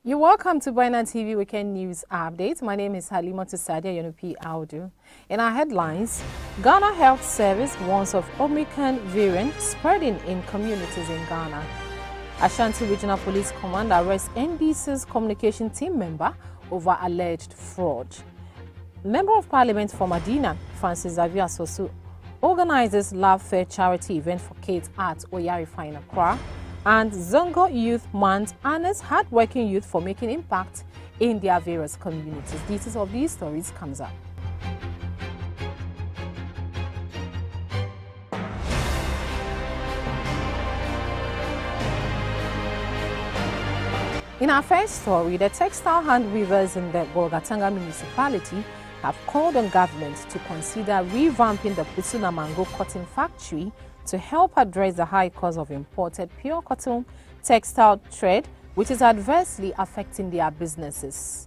You're welcome to Buena TV Weekend News Update. My name is Halima Tusadia Yonupi Audu. In our headlines, Ghana Health Service warns of Omicron variant spreading in communities in Ghana. Ashanti Regional Police Command arrests NDC's communication team member over alleged fraud. Member of Parliament for Medina, Francis Xavier Sosu, organizes Love Fair charity event for kids at Oyarifa in Accra. And Zongo Youth Month honors hardworking youth for making impact in their various communities. Details of these stories comes up. In our first story, the Textile Handweavers in the Bolgatanga municipality have called on government to consider revamping the Pusuna Mango cotton factory to help address the high cost of imported pure cotton textile trade, which is adversely affecting their businesses.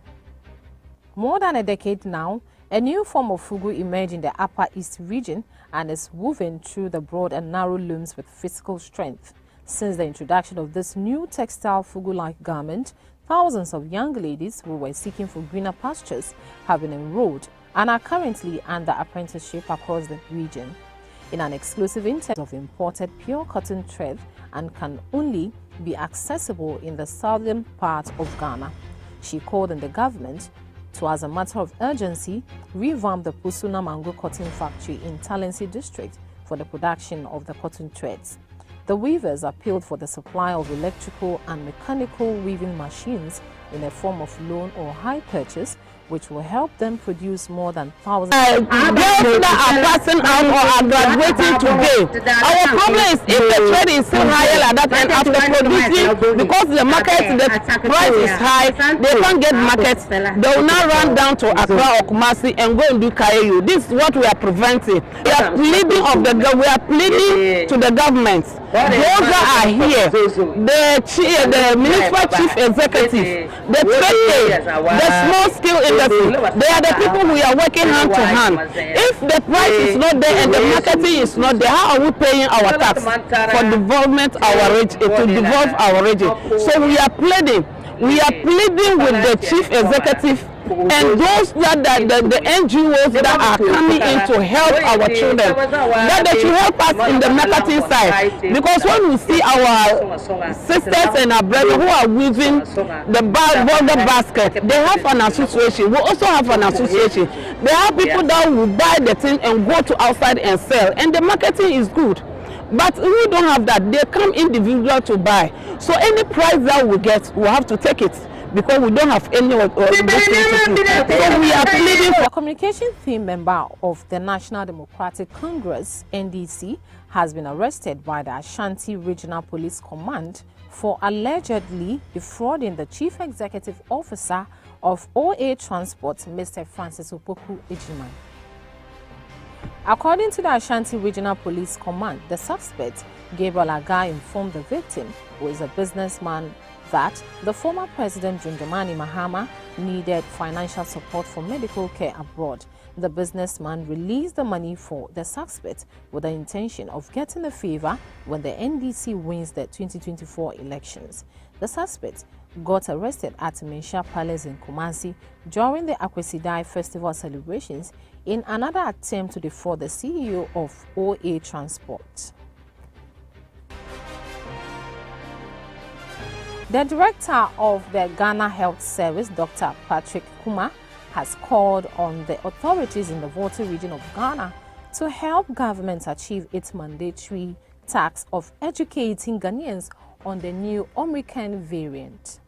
More than a decade now, a new form of fugu emerged in the Upper East region and is woven through the broad and narrow looms with physical strength. Since the introduction of this new textile fugu-like garment, thousands of young ladies who were seeking for greener pastures have been enrolled and are currently under apprenticeship across the region. In an exclusive interview of imported pure cotton thread and can only be accessible in the southern part of Ghana. She called on the government to, as a matter of urgency, revamp the Pusuna Mango cotton factory in Talensi district for the production of the cotton threads. The weavers appealed for the supply of electrical and mechanical weaving machines in a form of loan or hire purchase, which will help them produce more than 1,000. Girls that are passing out or are graduating today, our problem is if the trade is still higher like that and after producing, because the market, the price is high, they can't get markets, they will now run down to Accra or Kumasi and go and do Kayayu. This is what we are preventing. We are pleading to the government. Those that are here, the municipal chief executive, the trade, the small scale industry, they are the people who are working hand to hand. If the price is not there and the marketing is not there, how are we paying our tax for development to develop our region? So we are pleading with the chief executive and those that the NGOs that are coming in to help our children, that they should help us in the marketing side. Because when we see our sisters and our brothers who are weaving the border basket, they have an association. We also have an association. There are people that will buy the thing and go to outside and sell, and the marketing is good. But we don't have that. They come individual to buy. So any price that we get, we have to take it, because we don't have any so we are pleading for. The communication team member of the National Democratic Congress, NDC, has been arrested by the Ashanti Regional Police Command for allegedly defrauding the Chief Executive Officer of OA Transport, Mr. Francis Opoku Ejiman. According to the Ashanti Regional Police Command, the suspect, Gabriel Aga, informed the victim, who is a businessman, that the former President John Dramani Mahama needed financial support for medical care abroad. The businessman released the money for the suspect with the intention of getting a favor when the NDC wins the 2024 elections. The suspect got arrested at Mensha Palace in Kumasi during the Akwesidai Festival celebrations in another attempt to defraud the CEO of OA Transport. The director of the Ghana Health Service, Dr. Patrick Kuma, has called on the authorities in the Volta region of Ghana to help government achieve its mandatory task of educating Ghanaians on the new Omicron variant.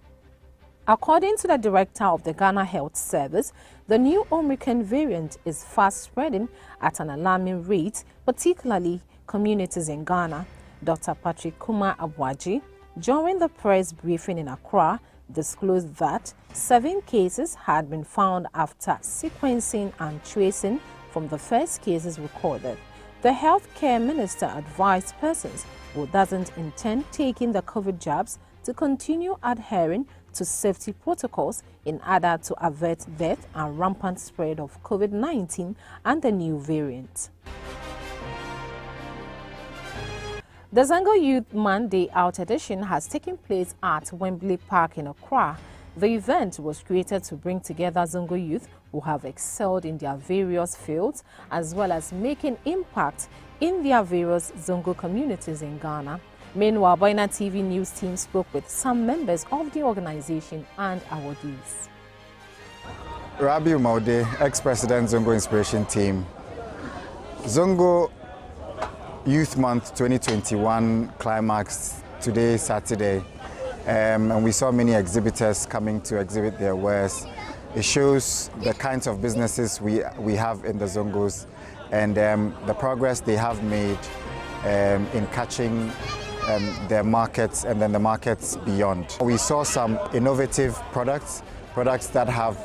According to the director of the Ghana Health Service, the new Omicron variant is fast spreading at an alarming rate, particularly communities in Ghana. Dr. Patrick Kuma Abwaji, during the press briefing in Accra, disclosed that 7 cases had been found after sequencing and tracing from the first cases recorded. The healthcare minister advised persons who doesn't intend taking the COVID jabs to continue adhering to safety protocols in order to avert death and rampant spread of COVID-19 and the new variant. The Zongo Youth Month Day Out edition has taken place at Wembley Park in Accra. The event was created to bring together Zongo youth who have excelled in their various fields, as well as making impact in their various Zongo communities in Ghana. Meanwhile, Boina TV News team spoke with some members of the organization and awardees. Rabiu Maude, ex-president Zongo Inspiration Team. Zongo Youth Month 2021 climaxed today, Saturday, and we saw many exhibitors coming to exhibit their wares. It shows the kinds of businesses we have in the Zongos and the progress they have made in catching their markets and then the markets beyond. We saw some innovative products that have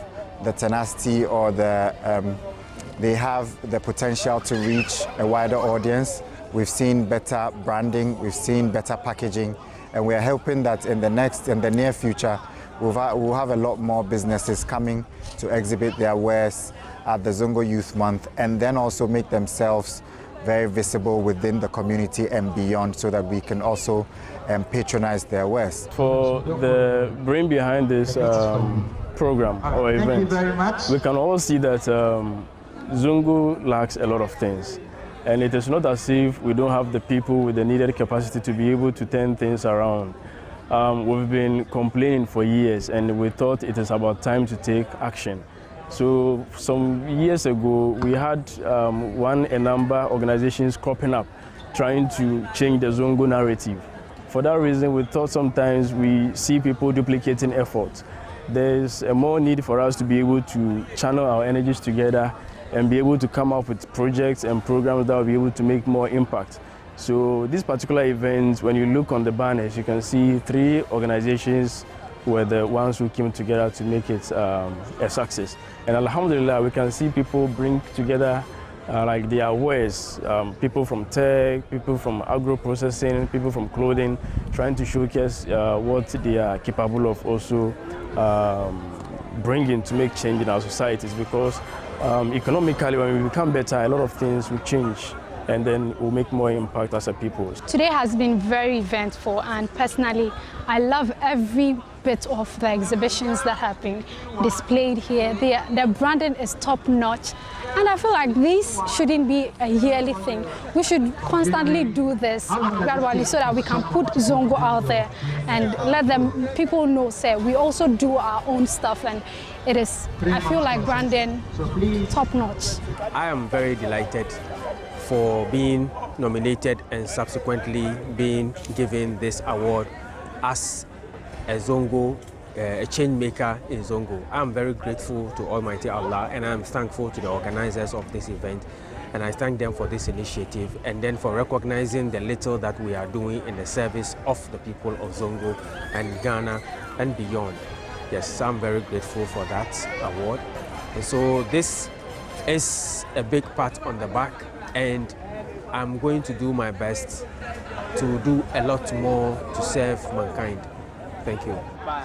the tenacity or they have the potential to reach a wider audience. We've seen better branding, we've seen better packaging, and we are hoping that in the near future, we'll have a lot more businesses coming to exhibit their wares at the Zongo Youth Month and then also make themselves very visible within the community and beyond so that we can also patronize their wares. For the brain behind this program or event, we can all see that Zongo lacks a lot of things. And it is not as if we don't have the people with the needed capacity to be able to turn things around. We've been complaining for years and we thought it is about time to take action. So some years ago, we had a number of organizations cropping up trying to change the Zongo narrative. For that reason, we thought sometimes we see people duplicating efforts. There's a more need for us to be able to channel our energies together and be able to come up with projects and programs that will be able to make more impact. So this particular event, when you look on the banners, you can see 3 organizations were the ones who came together to make it a success. And alhamdulillah, we can see people bring together like their wares, people from tech, people from agro-processing, people from clothing, trying to showcase what they are capable of also bringing to make change in our societies, because economically, when we become better, a lot of things will change and then we'll make more impact as a people. Today has been very eventful, and personally, I love every bit of the exhibitions that have been displayed here. The branding is top notch, and I feel like this shouldn't be a yearly thing. We should constantly do this gradually so that we can put Zongo out there and let people know, say, we also do our own stuff, and it is, I feel like branding top notch. I am very delighted for being nominated and subsequently being given this award as a Zongo, a change maker in Zongo. I am very grateful to Almighty Allah, and I am thankful to the organizers of this event, and I thank them for this initiative and then for recognizing the little that we are doing in the service of the people of Zongo and Ghana and beyond. Yes, I'm very grateful for that award. And so this is a big pat on the back, and I'm going to do my best to do a lot more to serve mankind. Thank you.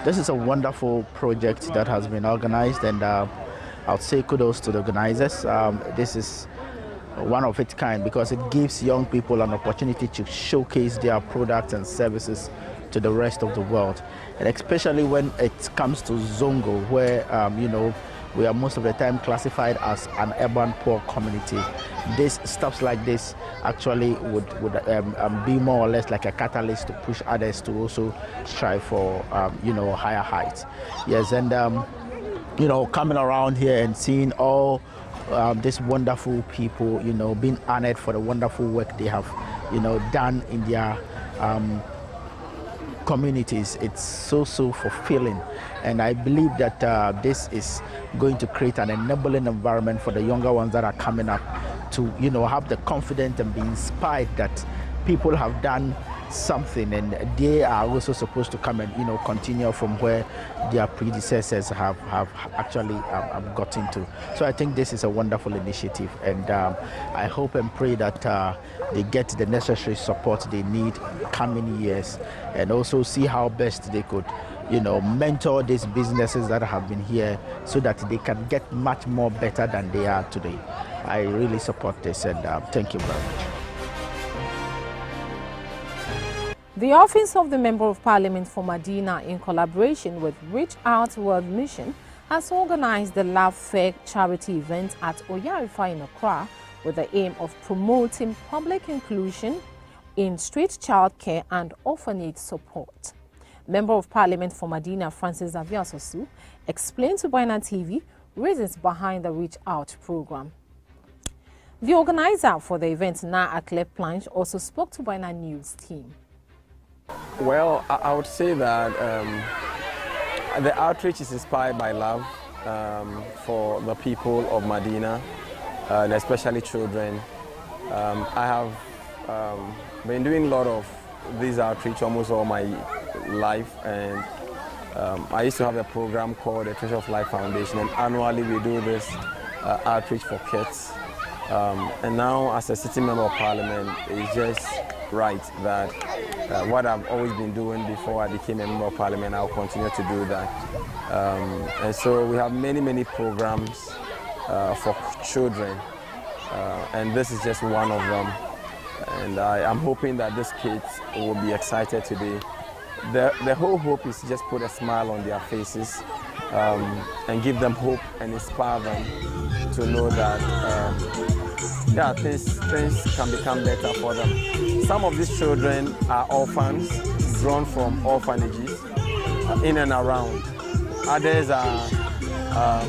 This is a wonderful project that has been organized, and I'll say kudos to the organizers. This is one of its kind because it gives young people an opportunity to showcase their products and services to the rest of the world, and especially when it comes to Zongo, where we are most of the time classified as an urban poor community. This stuff like this actually would be more or less like a catalyst to push others to also strive for higher heights. Yes, and coming around here and seeing all these wonderful people, being honored for the wonderful work they have, done in their communities, it's so fulfilling. And I believe that this is going to create an enabling environment for the younger ones that are coming up to have the confidence and be inspired that people have done something, and they are also supposed to come and continue from where their predecessors have actually gotten to. So I think this is a wonderful initiative, and I hope and pray that they get the necessary support they need coming years, and also see how best they could mentor these businesses that have been here so that they can get much more better than they are today. I really support this, and thank you very much. The Office of the Member of Parliament for Medina, in collaboration with Reach Out World Mission, has organized the Love Fair charity event at Oyarifa in Accra with the aim of promoting public inclusion in street childcare and orphanage support. Member of Parliament for Medina, Francis Aviasosu, explained to Boina TV reasons behind the Reach Out program. The organizer for the event, Na Akle Planche, also spoke to Boina News team. Well, I would say that the outreach is inspired by love for the people of Medina, and especially children. I have been doing a lot of these outreach almost all my life, and I used to have a program called the Treasure of Life Foundation, and annually we do this outreach for kids. And now, as a sitting member of Parliament, it's just right that what I've always been doing before I became a member of Parliament, I'll continue to do that. And so we have many programs for children, and this is just one of them. And I'm hoping that these kids will be excited today. The whole hope is just put a smile on their faces and give them hope and inspire them to know that yeah, things can become better for them. Some of these children are orphans, drawn from orphanages in and around. Others are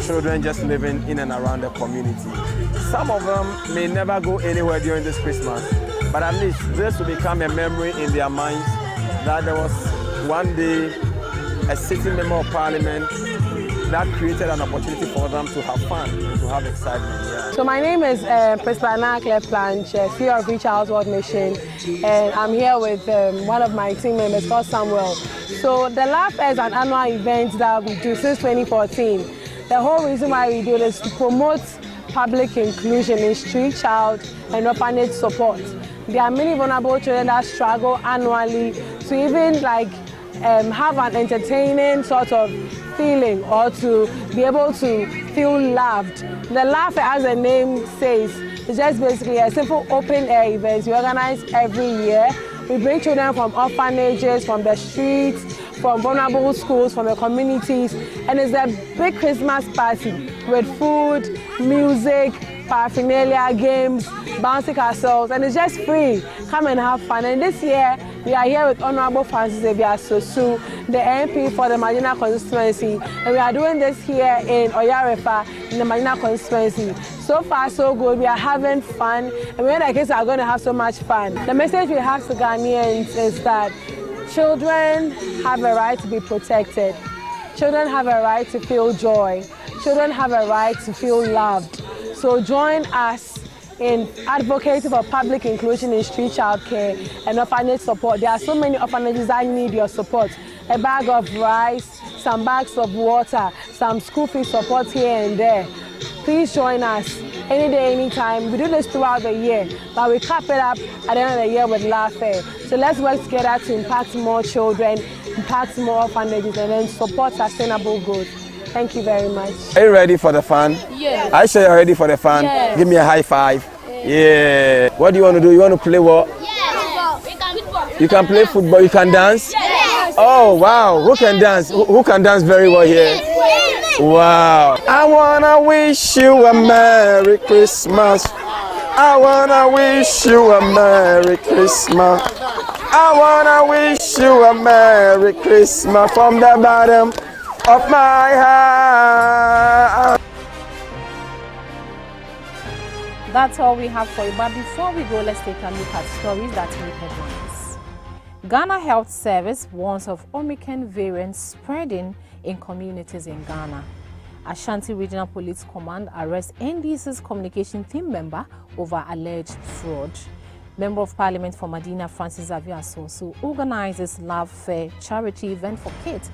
children just living in and around the community. Some of them may never go anywhere during this Christmas, but at least this will become a memory in their minds that there was one day a sitting member of Parliament that created an opportunity for them to have fun, to have excitement. Yeah. So my name is Principal Na Akle Planche, CEO of Reach Out World Mission, and I'm here with one of my team members called Samuel. So the Love Fair is an annual event that we do since 2014. The whole reason why we do this is to promote public inclusion in street child and orphanage support. There are many vulnerable children that struggle annually to even have an entertaining sort of feeling or to be able to feel loved. The Love Fair, as the name says, is just basically a simple open air event we organize every year. We bring children from orphanages, from the streets, from vulnerable schools, from the communities, and it's a big Christmas party with food, music, paraphernalia, games, bouncy castles, and it's just free. Come and have fun. And this year, we are here with Honorable Francis Aviasosu, the MP for the Medina constituency, and we are doing this here in Oyarifa in the Medina constituency. So far, so good. We are having fun, and we know that kids are going to have so much fun. The message we have to Ghanaians is that children have a right to be protected. Children have a right to feel joy. Children have a right to feel loved. So join us in advocating for public inclusion in street childcare and orphanage support. There are so many orphanages that need your support. A bag of rice, some bags of water, some school fee support here and there. Please join us any day, anytime. We do this throughout the year, but we cap it up at the end of the year with Love Fair. So let's work together to impact more children, impact more orphanages, and then support sustainable growth. Thank you very much. Are you ready for the fun? Yes. I say you're ready for the fun. Yes. Give me a high five. Yeah. What do you want to do? You want to play what? Yes. You can play football. You can dance? Yes. Oh, wow. Who can dance? Who can dance very well here? Wow. I want to wish you a Merry Christmas. I want to wish you a Merry Christmas. I want to wish you a Merry Christmas from the bottom of my heart. That's all we have for you. But before we go, let's take a look at stories that make headlines. Ghana Health Service warns of Omicron variant spreading in communities in Ghana. Ashanti Regional Police Command arrests NDC's communication team member over alleged fraud. Member of Parliament for Medina, Francis Aviasosu, organizes Love Fair charity event for kids